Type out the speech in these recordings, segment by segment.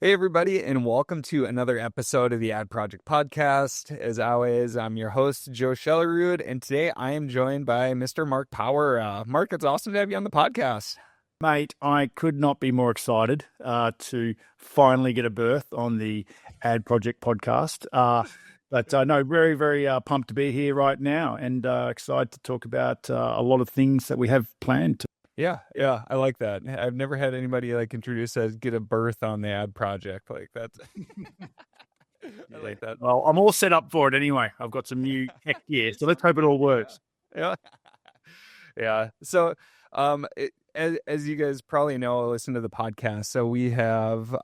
Hey, everybody, and welcome to another episode of the Ad Project Podcast. As always, I'm your host, Joe Shelerud, and today I am joined by Mr. Mark Power. Mark, it's awesome to have you on the podcast. Mate, I could not be more excited to finally get a berth on the Ad Project Podcast. Very, very pumped to be here right now and excited to talk about a lot of things that we have planned. Yeah, I like that. I've never had anybody introduce as get a berth on the Ad Project. That's I like that. Well, I'm all set up for it anyway. I've got some new tech gear, so let's hope it all works. Yeah. So, as you guys probably know, listen to the podcast. So we have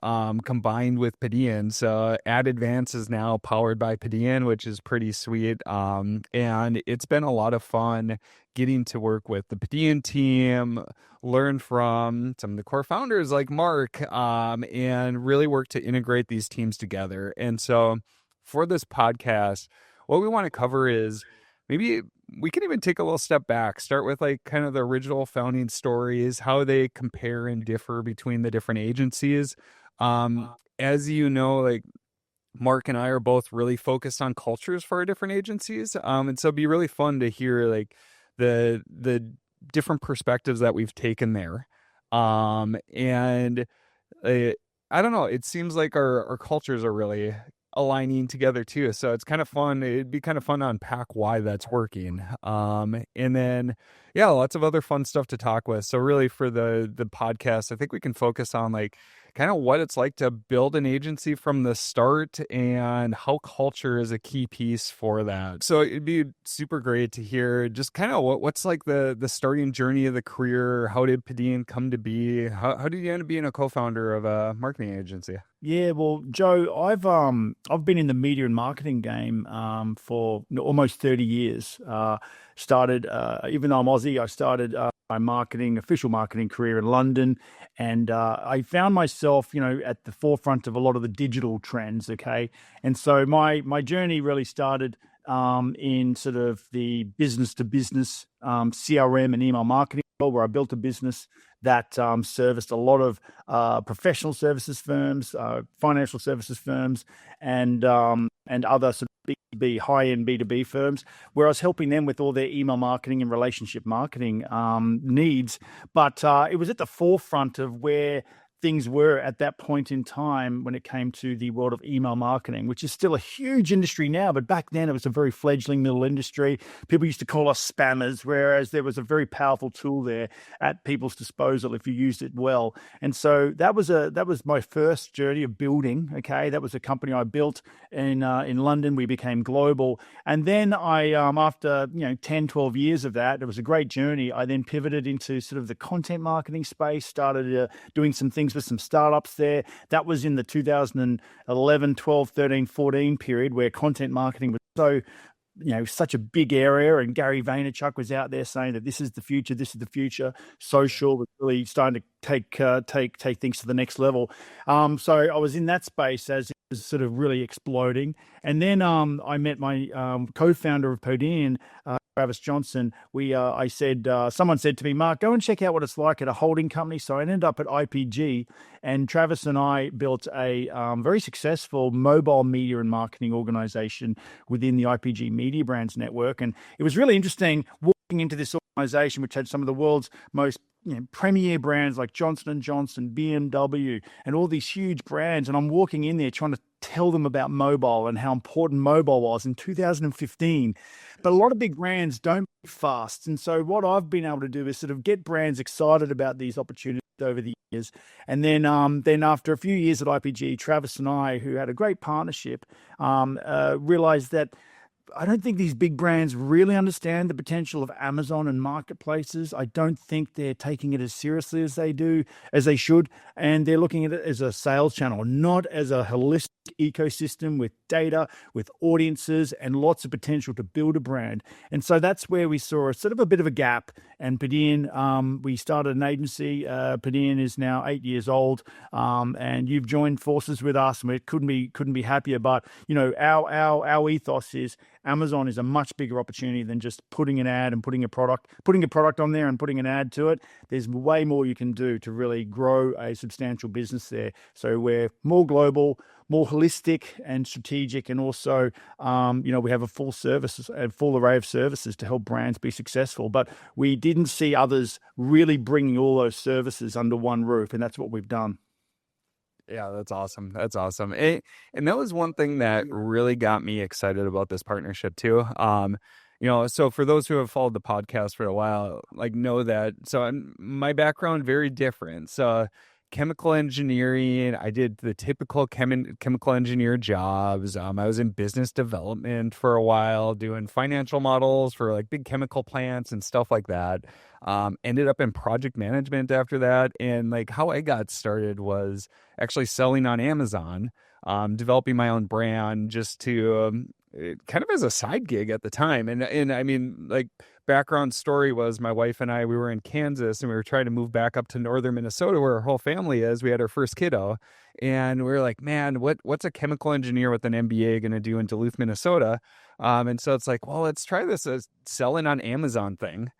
combined with Podean. So Ad Advance is now powered by Podean, which is pretty sweet. And it's been a lot of fun getting to work with the Podean team, learn from some of the core founders like Mark, and really work to integrate these teams together. And so for this podcast, what we want to cover is maybe we can even take a little step back, start with kind of the original founding stories, how they compare and differ between the different agencies. As you know, Mark and I are both really focused on cultures for our different agencies. And so it'd be really fun to hear the different perspectives that we've taken there. And I don't know, it seems like our cultures are really aligning together too, so it's kind of fun. It'd be kind of fun to unpack why that's working, and then lots of other fun stuff to talk with. So really for the podcast, I think we can focus on kind of what it's like to build an agency from the start and how culture is a key piece for that. So it'd be super great to hear just kind of what's the starting journey of the career. How did Podean come to be? How did you end up being a co-founder of a marketing agency? Yeah, well, Joe, I've been in the media and marketing game for almost 30 years. Started even though I'm Aussie, I started my official marketing career in London, and I found myself, at the forefront of a lot of the digital trends. Okay, and so my journey really started in sort of the business to business CRM and email marketing, where I built a business that serviced a lot of professional services firms, financial services firms, and other sort of B2B, high-end B2B firms, where I was helping them with all their email marketing and relationship marketing needs. But it was at the forefront of where things were at that point in time when it came to the world of email marketing, which is still a huge industry now. But back then it was a very fledgling little industry. People used to call us spammers, whereas there was a very powerful tool there at people's disposal if you used it well. And so that was my first journey of building. Okay, that was a company I built in London. We became global. And then I, after 10, 12 years of that, it was a great journey. I then pivoted into sort of the content marketing space, started doing some things with some startups there. That was in the 2011, 12, 13, 14 period, where content marketing was such a big area, and Gary Vaynerchuk was out there saying that this is the future. Social was really starting to take things to the next level. So I was in that space as it was sort of really exploding. And then I met my co-founder of Podean, Travis Johnson. Someone said to me, Mark, go and check out what it's like at a holding company. So I ended up at IPG, and Travis and I built a very successful mobile media and marketing organization within the IPG Media Brands network. And it was really interesting walking into this organization, which had some of the world's most premier brands like Johnson & Johnson, BMW, and all these huge brands. And I'm walking in there trying to tell them about mobile and how important mobile was in 2015. But a lot of big brands don't move fast. And so what I've been able to do is sort of get brands excited about these opportunities over the years. And then after a few years at IPG, Travis and I, who had a great partnership, realized that I don't think these big brands really understand the potential of Amazon and marketplaces. I don't think they're taking it as seriously as they should. And they're looking at it as a sales channel, not as a holistic ecosystem with data, with audiences, and lots of potential to build a brand. And so that's where we saw a sort of a bit of a gap. And Podean, we started an agency. Podean is now 8 years old, and you've joined forces with us, and we couldn't be happier. But our ethos is Amazon is a much bigger opportunity than just putting an ad and putting a product on there and putting an ad to it. There's way more you can do to really grow a substantial business there. So we're more global, more holistic and strategic, and also, we have a full array of services to help brands be successful. But we didn't see others really bringing all those services under one roof, and that's what we've done. Yeah, that's awesome. That's awesome. And that was one thing that really got me excited about this partnership too. So for those who have followed the podcast for a while, like know that. So my background very different. So chemical engineering, I did the typical chemical engineer jobs. I was in business development for a while, doing financial models for like big chemical plants and stuff like that. Ended up in project management after that. And like how I got started was actually selling on Amazon, developing my own brand just to kind of as a side gig at the time. And I mean, like background story was my wife and I, we were in Kansas and we were trying to move back up to northern Minnesota where our whole family is. We had our first kiddo and we were like, man, what's a chemical engineer with an MBA going to do in Duluth, Minnesota? And so it's like, well, let's try this selling on Amazon thing.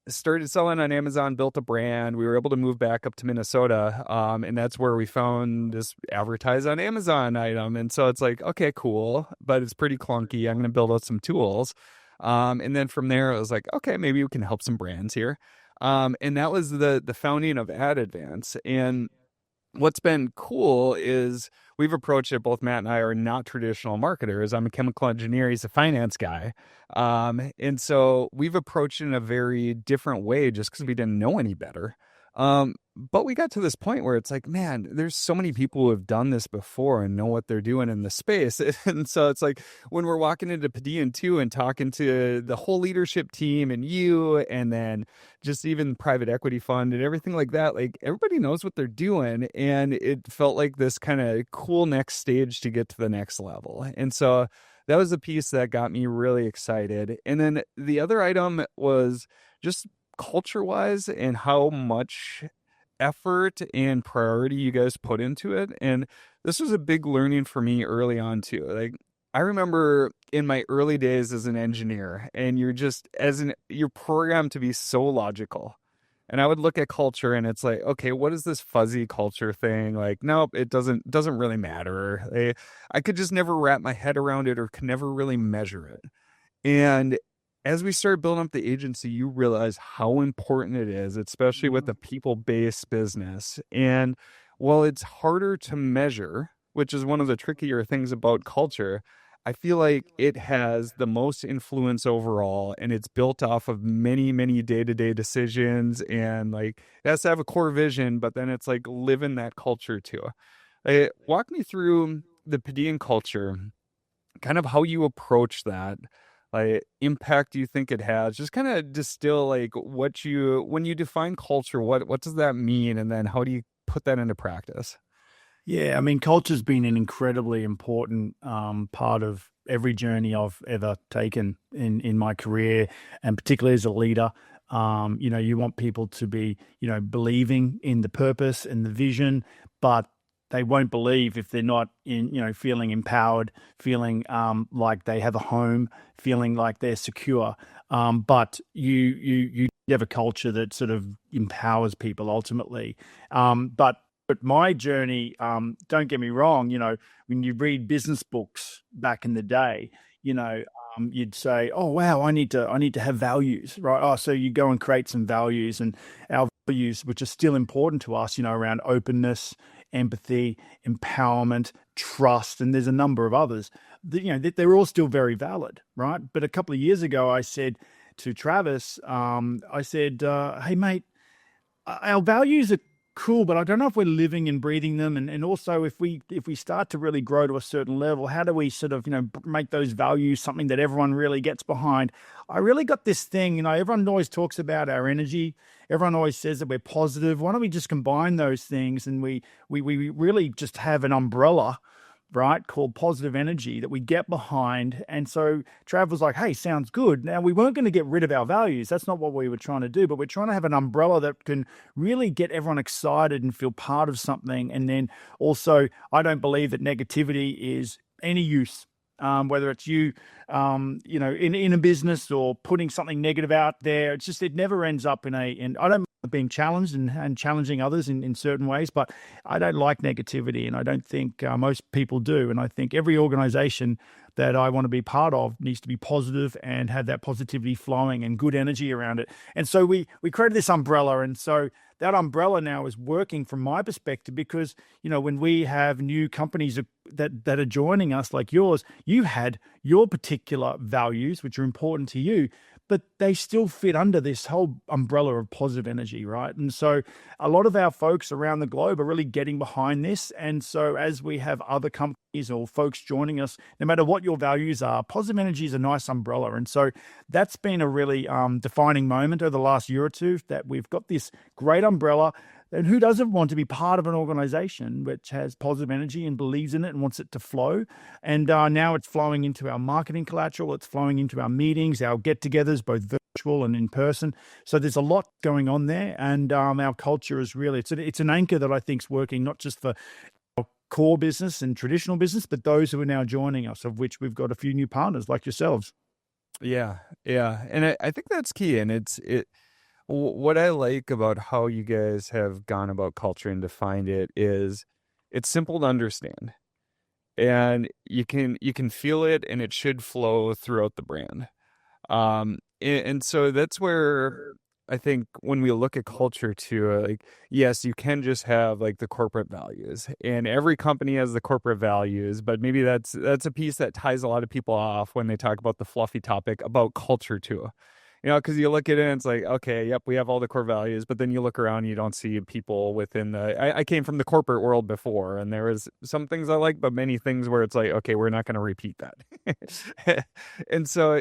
Started selling on Amazon, built a brand. We were able to move back up to Minnesota. And that's where we found this advertise on Amazon item. And so it's like, okay, cool, but it's pretty clunky. I'm going to build out some tools. And then from there, it was like, okay, maybe we can help some brands here. And that was the founding of Ad Advance. And what's been cool is we've approached it. Both Matt and I are not traditional marketers. I'm a chemical engineer. He's a finance guy. And so we've approached it in a very different way just because we didn't know any better. But we got to this point where it's like, man, there's so many people who have done this before and know what they're doing in the space. And so it's like when we're walking into Podean too and talking to the whole leadership team and you, and then just even private equity fund and everything like that, like everybody knows what they're doing. And it felt like this kind of cool next stage to get to the next level. And so that was the piece that got me really excited. And then the other item was just culture wise and how much effort and priority you guys put into it. And this was a big learning for me early on too. Like I remember in my early days as an engineer, and you're programmed to be so logical. And I would look at culture and it's like, okay, what is this fuzzy culture thing? Like, nope, it doesn't really matter. I could just never wrap my head around it or could never really measure it. And as we started building up the agency, you realize how important it is, especially with a people-based business. And while it's harder to measure, which is one of the trickier things about culture, I feel like it has the most influence overall, and it's built off of many, many day-to-day decisions. And like it has to have a core vision, but then it's like living that culture too. Walk me through the Podean culture, kind of how you approach that, like impact you think it has. Just kind of distill like when you define culture, what does that mean, and then how do you put that into practice? Yeah, I mean, culture's been an incredibly important part of every journey I've ever taken in my career, and particularly as a leader. You want people to be, believing in the purpose and the vision, but they won't believe if they're not feeling empowered, feeling like they have a home, feeling like they're secure. But you have a culture that sort of empowers people ultimately. But my journey, don't get me wrong, when you read business books back in the day, you'd say, "Oh wow, I need to have values, right?" Oh, so you go and create some values, and our values, which are still important to us, around openness, empathy, empowerment, trust, and there's a number of others. They're all still very valid, right? But a couple of years ago, I said to Travis, "Hey mate, our values are cool, but I don't know if we're living and breathing them. And also if we start to really grow to a certain level, how do we sort of, make those values something that everyone really gets behind? I really got this thing, everyone always talks about our energy. Everyone always says that we're positive. Why don't we just combine those things and we really just have an umbrella, right, called positive energy that we get behind. And so Trav was like, hey, sounds good. Now, we weren't going to get rid of our values. That's not what we were trying to do, but we're trying to have an umbrella that can really get everyone excited and feel part of something. And then also, I don't believe that negativity is any use. Whether it's you, in a business or putting something negative out there, it never ends up in I don't mind being challenged and challenging others in certain ways, but I don't like negativity, and I don't think most people do. And I think every organization that I want to be part of needs to be positive and have that positivity flowing and good energy around it. And so we created this umbrella, and so that umbrella now is working from my perspective because when we have new companies that are joining us like yours, you had your particular values which are important to you, but they still fit under this whole umbrella of positive energy, right? And so a lot of our folks around the globe are really getting behind this. And so as we have other companies or folks joining us, no matter what your values are, positive energy is a nice umbrella. And so that's been a really defining moment over the last year or two, that we've got this great umbrella. And who doesn't want to be part of an organization which has positive energy and believes in it and wants it to flow? And now it's flowing into our marketing collateral. It's flowing into our meetings, our get-togethers, both virtual and in person. So there's a lot going on there. And our culture is really, it's an anchor that I think is working not just for our core business and traditional business, but those who are now joining us, of which we've got a few new partners like yourselves. Yeah, yeah, and I think that's key, and what I like about how you guys have gone about culture and defined it is it's simple to understand, and you can feel it, and it should flow throughout the brand. And so that's where I think when we look at culture too, like, yes, you can just have like the corporate values, and every company has the corporate values, but maybe that's a piece that ties a lot of people off when they talk about the fluffy topic about culture too. Because you look at it and it's like, okay, yep, we have all the core values, but then you look around, you don't see people within I came from the corporate world before, and there was some things I like, but many things where it's like, okay, we're not going to repeat that. And so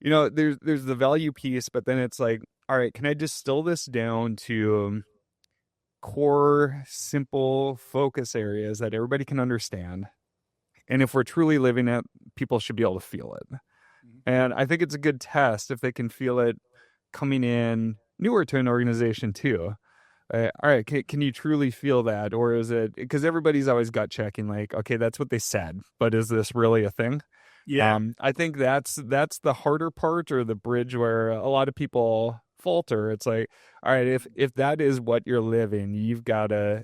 there's the value piece, but then it's like, all right, can I distill this down to core, simple focus areas that everybody can understand? And if we're truly living it, people should be able to feel it. And I think it's a good test if they can feel it coming in newer to an organization too. All right, can you truly feel that? Or is it because everybody's always gut checking, like, okay, that's what they said, but is this really a thing? Yeah. I think that's the harder part, or the bridge where a lot of people falter. It's like, all right, if that is what you're living,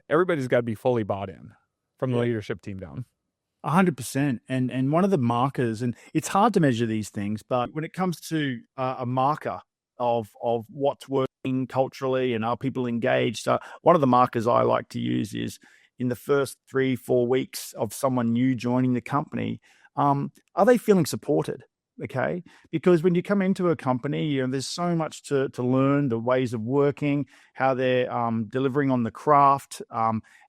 everybody's got to be fully bought in from the Yeah. leadership team down. 100%. And one of the markers, and it's hard to measure these things, but when it comes to a marker of what's working culturally and are people engaged, one of the markers I like to use is in the first 3-4 weeks of someone new joining the company, are they feeling supported? Okay, because when you come into a company, there's so much to learn, the ways of working, how they're delivering on the craft,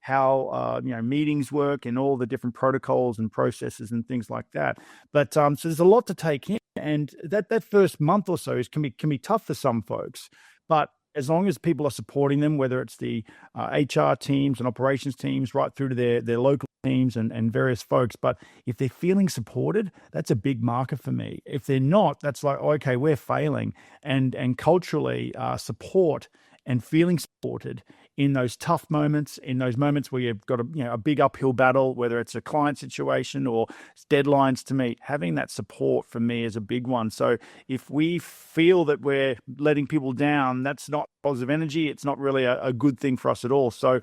how meetings work, and all the different protocols and processes and things like that. But so there's a lot to take in, and that first month or so can be tough for some folks. But as long as people are supporting them, whether it's the HR teams and operations teams, right through to their local teams and various folks, but if they're feeling supported, that's a big marker for me. If they're not, that's like, okay, we're failing. And culturally, support and feeling supported in those tough moments, in those moments where you've got a big uphill battle, whether it's a client situation or deadlines to meet, having that support for me is a big one. So if we feel that we're letting people down, that's not positive energy. It's not really a good thing for us at all. So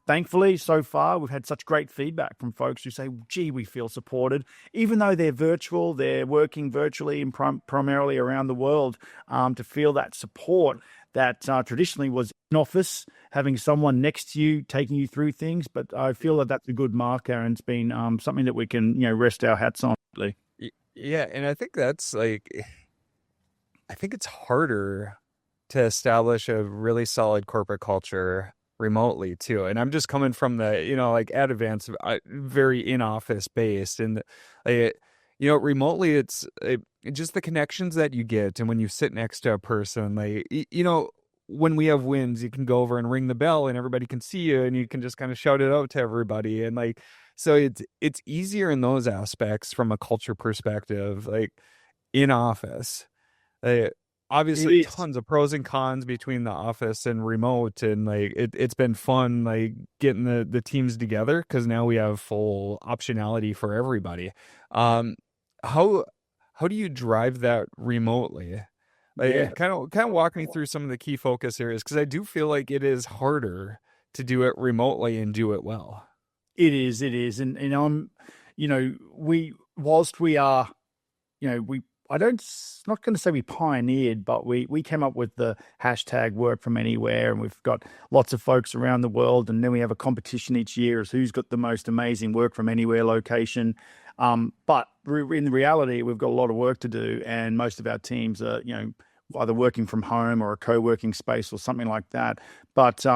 thankfully, so far, we've had such great feedback from folks who say, gee, we feel supported. Even though they're virtual, they're working virtually and primarily around the world, to feel that support that traditionally was in office, having someone next to you, taking you through things. But I feel that that's a good marker, and it's been something that we can rest our hats on. Yeah, and I think I think it's harder to establish a really solid corporate culture remotely too. And I'm just coming from the, like Ad Advance, very in office based, and like, remotely just the connections that you get, and when you sit next to a person, like when we have wins, you can go over and ring the bell, and everybody can see you, and you can just kind of shout it out to everybody, and like so it's easier in those aspects from a culture perspective, like in office. uh, It Obviously is. tons of pros and cons between the office and remote, and like it's been fun like getting the teams together because now we have full optionality for everybody. um how how do you drive that remotely? Yeah. Like kind of walk me through some of the key focus areas, because I do feel like it is harder to do it remotely and do it well. It is, and I'm, we whilst we are, we I don't not going to say we pioneered, but we came up with the hashtag work from anywhere, and we've got lots of folks around the world, and then we have a competition each year as who's got the most amazing work from anywhere location. But in reality, we've got a lot of work to do, and most of our teams are, either working from home or a co-working space or something like that. But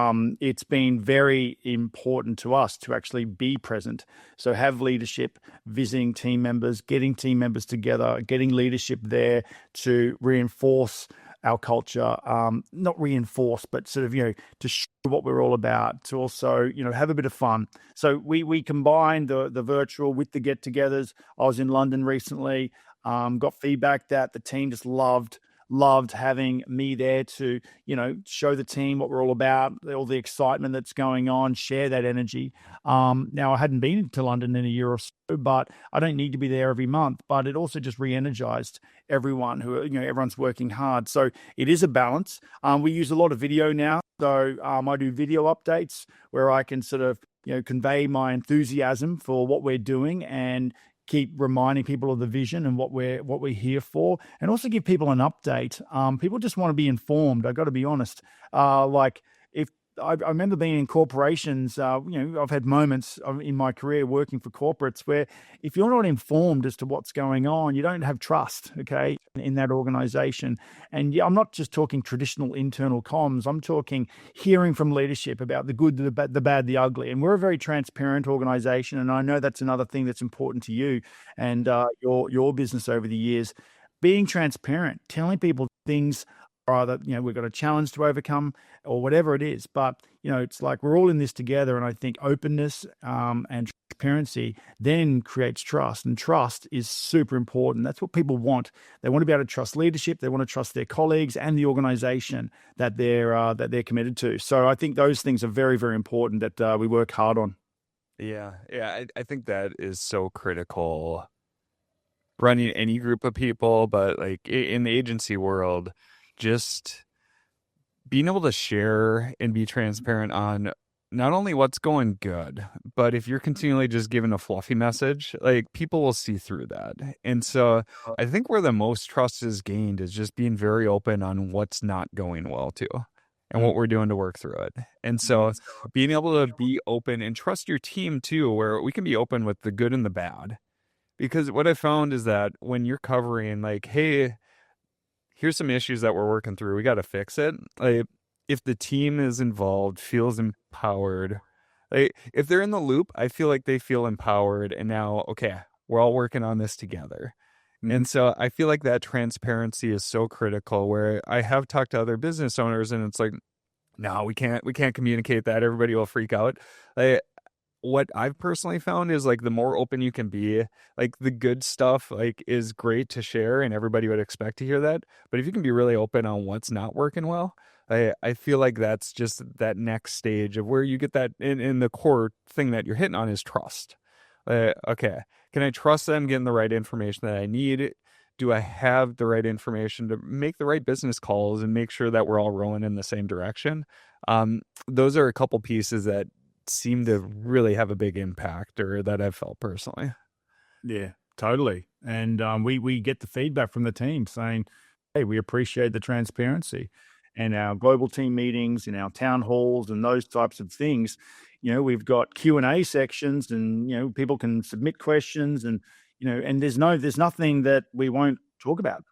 it's been very important to us to actually be present. So have leadership, visiting team members, getting team members together, getting leadership there to reinforce our culture, not reinforce, but sort of, to show what we're all about, to also, have a bit of fun. So we combine the virtual with the get-togethers. I was in London recently, got feedback that the team just loved having me there to, show the team what we're all about, all the excitement that's going on, share that energy. Now, I hadn't been to London in a year or so, but I don't need to be there every month. But it also just re-energized everyone everyone's working hard. So it is a balance. We use a lot of video now. So I do video updates where I can sort of, convey my enthusiasm for what we're doing and keep reminding people of the vision and what we're here for, and also give people an update. People just want to be informed. I got to be honest. Like if I remember being in corporations, I've had moments in my career working for corporates where if you're not informed as to what's going on, you don't have trust, okay, in that organization. And yeah, I'm not just talking traditional internal comms. I'm talking hearing from leadership about the good, the bad, the ugly. And we're a very transparent organization. And I know that's another thing that's important to you and your business over the years. Being transparent, telling people things or either, we've got a challenge to overcome or whatever it is. But, it's like we're all in this together. And I think openness and transparency then creates trust. And trust is super important. That's what people want. They want to be able to trust leadership. They want to trust their colleagues and the organization that they're committed to. So I think those things are very, very important that we work hard on. Yeah, I think that is so critical running any group of people, but like in the agency world, just being able to share and be transparent on not only what's going good, but if you're continually just giving a fluffy message, like people will see through that. And so I think where the most trust is gained is just being very open on what's not going well too, and Mm. what we're doing to work through it. And so being able to be open and trust your team too, where we can be open with the good and the bad. Because what I found is that when you're covering like, hey, here's some issues that we're working through, we got to fix it. Like if the team is involved, feels empowered, like if they're in the loop, I feel like they feel empowered, and now, okay, we're all working on this together. Mhm. And so I feel like that transparency is so critical, where I have talked to other business owners and it's like, no, we can't communicate that. Everybody will freak out. Like, what I've personally found is like the more open you can be, like the good stuff like is great to share and everybody would expect to hear that. But if you can be really open on what's not working well, I feel like that's just that next stage of where you get that in the core thing that you're hitting on is trust. Okay, can I trust them getting the right information that I need? Do I have the right information to make the right business calls and make sure that we're all rolling in the same direction? Those are a couple pieces that seem to really have a big impact, or that I've felt personally. Yeah, totally. And we get the feedback from the team saying, "Hey, we appreciate the transparency." And our global team meetings, in our town halls, and those types of things, we've got Q&A sections, and people can submit questions, and and there's nothing that we won't talk about.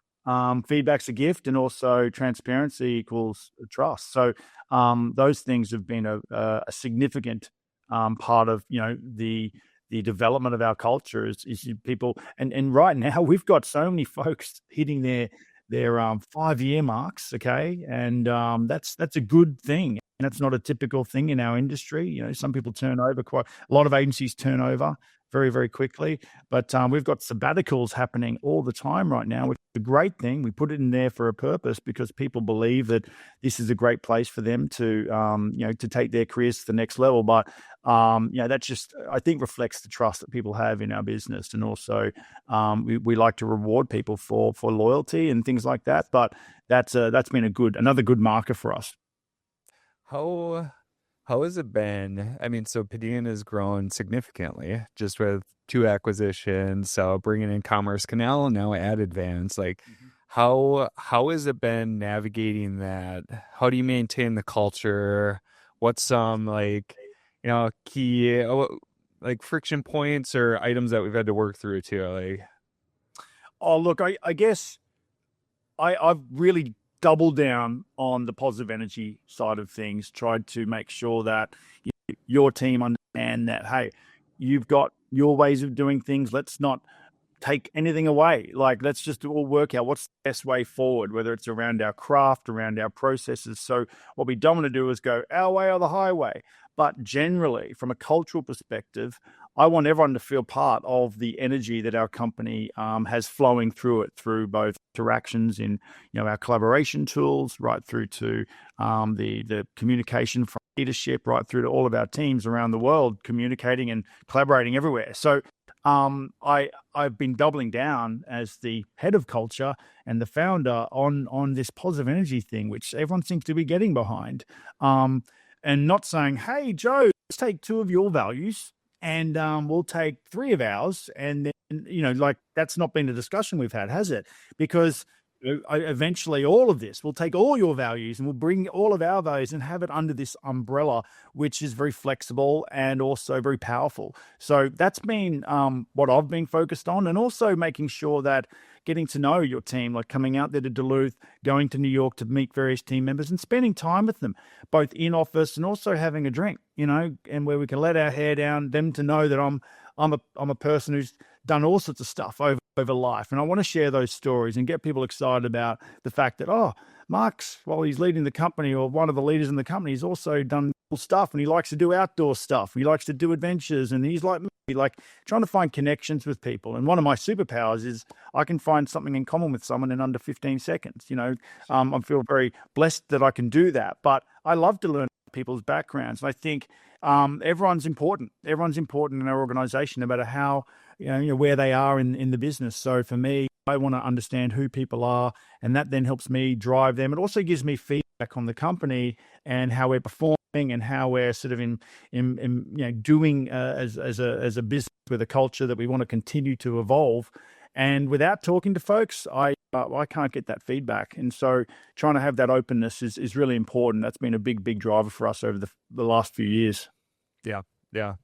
feedback's a gift, and also transparency equals trust. So those things have been a significant part of the development of our culture is people, and right now we've got so many folks hitting their 5-year marks, okay, and that's a good thing. And that's not a typical thing in our industry. Some people turn over quite a lot of agencies turn over very, very quickly. But we've got sabbaticals happening all the time right now, which is a great thing. We put it in there for a purpose because people believe that this is a great place for them to, to take their careers to the next level. But, that just, I think, reflects the trust that people have in our business. And also we like to reward people for loyalty and things like that. But that's been another good marker for us. How has it been? I mean, so Podean has grown significantly just with two acquisitions, so bringing in Commerce Canal and now Ad Advance. Like, how has it been navigating that? How do you maintain the culture? What's some key like friction points or items that we've had to work through too? Like, Oh, look, I guess I've really doubled down on the positive energy side of things, tried to make sure that your team understand that, hey, you've got your ways of doing things. Let's not take anything away. Like, let's just all work out what's the best way forward, whether it's around our craft, around our processes. So what we don't want to do is go our way or the highway. But generally, from a cultural perspective, I want everyone to feel part of the energy that our company has flowing through it, through both interactions in our collaboration tools, right through to the communication from leadership, right through to all of our teams around the world communicating and collaborating everywhere. So I've been doubling down as the head of culture and the founder on this positive energy thing, which everyone seems to be getting behind, and not saying, "Hey, Joe, let's take 2 of your values and we'll take 3 of ours," and then like that's not been a discussion we've had, has it? Because eventually all of this, we'll take all your values and we'll bring all of our values and have it under this umbrella, which is very flexible and also very powerful. So that's been what I've been focused on, and also making sure that getting to know your team, like coming out there to Duluth, going to New York to meet various team members and spending time with them, both in office and also having a drink, and where we can let our hair down, them to know that I'm a person who's done all sorts of stuff over life. And I want to share those stories and get people excited about the fact that, oh, Mark's, while he's leading the company or one of the leaders in the company, he's also done cool stuff, and he likes to do outdoor stuff. He likes to do adventures, and he's like me, like trying to find connections with people. And one of my superpowers is I can find something in common with someone in under 15 seconds. I feel very blessed that I can do that, but I love to learn people's backgrounds. And I think everyone's important. Everyone's important in our organization, no matter how, where they are in the business. So for me, I want to understand who people are, and that then helps me drive them. It also gives me feedback on the company and how we're performing and how we're sort of in doing as a business with a culture that we want to continue to evolve. And without talking to folks, I can't get that feedback. And so trying to have that openness is really important. That's been a big driver for us over the last few years. Yeah,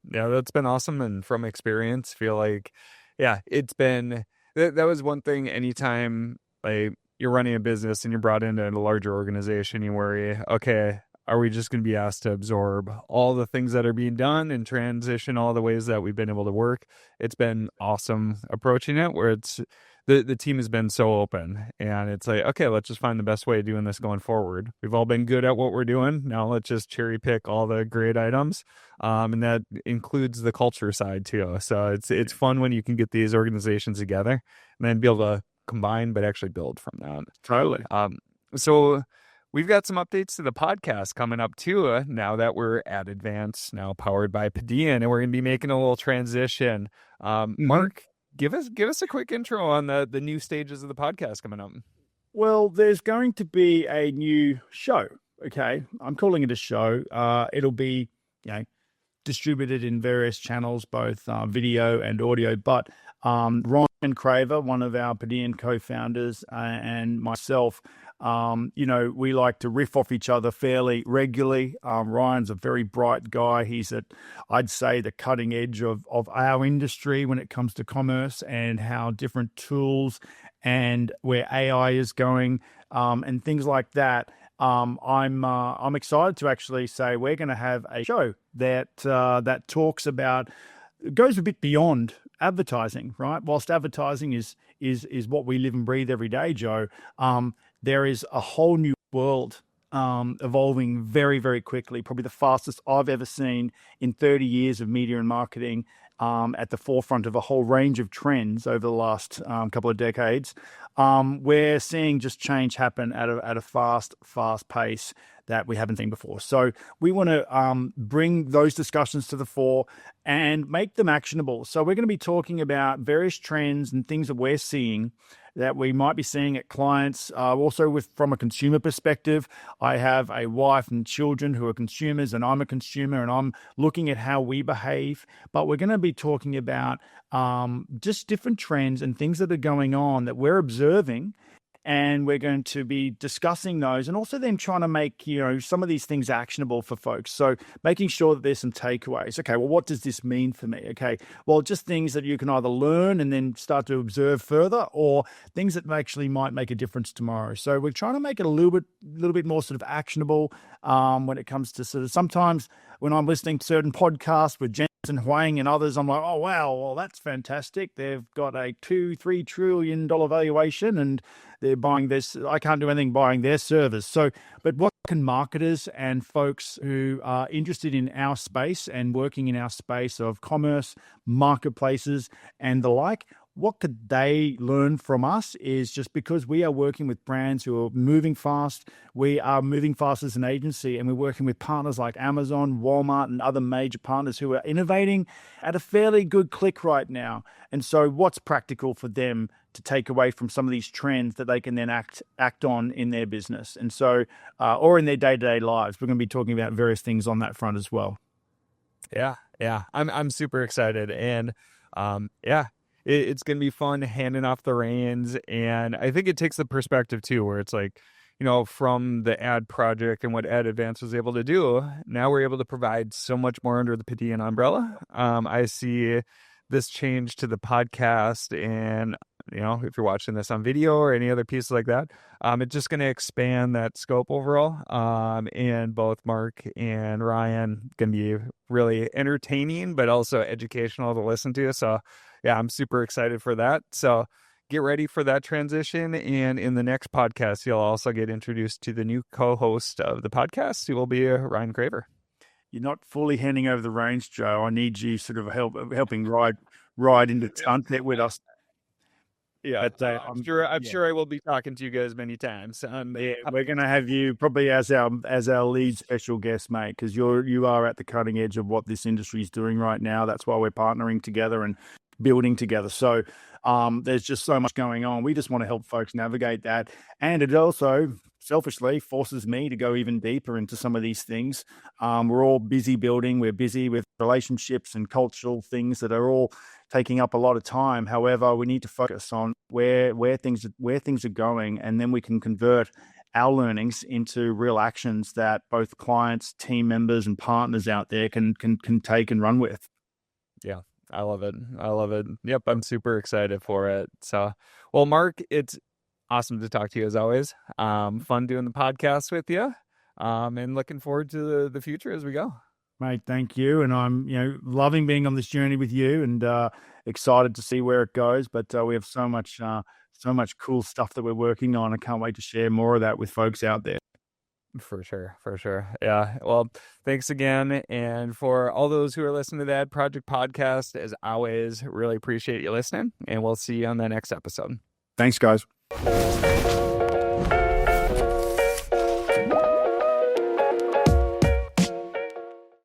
that's been awesome. And from experience, feel like, it's been, that was one thing. Anytime like you're running a business and you're brought into a larger organization, you worry, okay, are we just going to be asked to absorb all the things that are being done and transition all the ways that we've been able to work? It's been awesome approaching it where it's, the team has been so open, and it's like, okay, let's just find the best way of doing this going forward. We've all been good at what we're doing. Now let's just cherry pick all the great items. And that includes the culture side too. So it's fun when you can get these organizations together and then be able to combine, but actually build from that. Totally. So we've got some updates to the podcast coming up too, now that we're at Advance, now powered by Podean, and we're going to be making a little transition. Mark, give us a quick intro on the new stages of the podcast coming up. Well, there's going to be a new show. Okay, I'm calling it a show. It'll be distributed in various channels, both video and audio. But Ron Craver, one of our Podean co-founders, and myself, we like to riff off each other fairly regularly. Ryan's a very bright guy. He's I'd say, the cutting edge of our industry when it comes to commerce and how different tools and where AI is going, and things like that. I'm excited to actually say we're going to have a show that talks about, goes a bit beyond advertising, right? Whilst advertising is what we live and breathe every day, Joe, there is a whole new world evolving very, very quickly, probably the fastest I've ever seen in 30 years of media and marketing, at the forefront of a whole range of trends over the last couple of decades. We're seeing just change happen at a fast pace that we haven't seen before. So we want to bring those discussions to the fore and make them actionable. So we're going to be talking about various trends and things that we're seeing that we might be seeing at clients. Also, from a consumer perspective, I have a wife and children who are consumers, and I'm a consumer, and I'm looking at how we behave. But we're going to be talking about just different trends and things that are going on that we're observing. And we're going to be discussing those, and also then trying to make, some of these things actionable for folks. So making sure that there's some takeaways. Okay, well, what does this mean for me? Okay, well, just things that you can either learn and then start to observe further, or things that actually might make a difference tomorrow. So we're trying to make it a little bit more sort of actionable when it comes to sort of, sometimes when I'm listening to certain podcasts with Jensen Huang and others, I'm like, oh, wow, well, that's fantastic. They've got a $2-3 trillion valuation, and they're buying this. I can't do anything buying their servers. So, but what can marketers and folks who are interested in our space and working in our space of commerce, marketplaces, and the like, what could they learn from us? Is just because we are working with brands who are moving fast, we are moving fast as an agency, and we're working with partners like Amazon, Walmart, and other major partners who are innovating at a fairly good click right now. And so what's practical for them to take away from some of these trends that they can then act on in their business, and so or in their day-to-day lives? We're going to be talking about various things on that front as well. Yeah, I'm super excited, and it's going to be fun handing off the reins. And I think it takes the perspective too, where it's like, from the ad project and what Ad Advance was able to do, now we're able to provide so much more under the Podean umbrella. I see this change to the podcast, and if you're watching this on video or any other pieces like that, it's just going to expand that scope overall. And both Mark and Ryan can be really entertaining, but also educational to listen to. So yeah, I'm super excited for that. So get ready for that transition. And in the next podcast, you'll also get introduced to the new co-host of the podcast, who will be Ryan Craver. You're not fully handing over the reins, Joe. I need you sort of helping ride into sunset with us. Yeah, but, I'm sure I will be talking to you guys many times. We're going to have you probably as our lead special guest, mate, because you are at the cutting edge of what this industry is doing right now. That's why we're partnering together and building together. So there's just so much going on. We just want to help folks navigate that, and it also selfishly forces me to go even deeper into some of these things. We're all busy building. We're busy with relationships and cultural things that are all taking up a lot of time. However, we need to focus on where things are going, and then we can convert our learnings into real actions that both clients, team members, and partners out there can take and run with. Yeah, I love it. Yep, I'm super excited for it. So, well, Mark, it's awesome to talk to you as always. Fun doing the podcast with you, and looking forward to the future as we go. Mate, thank you. And I'm, loving being on this journey with you, and excited to see where it goes. But we have so much cool stuff that we're working on. I can't wait to share more of that with folks out there. For sure. Yeah. Well, thanks again. And for all those who are listening to the Ad Project podcast, as always, really appreciate you listening. And we'll see you on the next episode. Thanks, guys.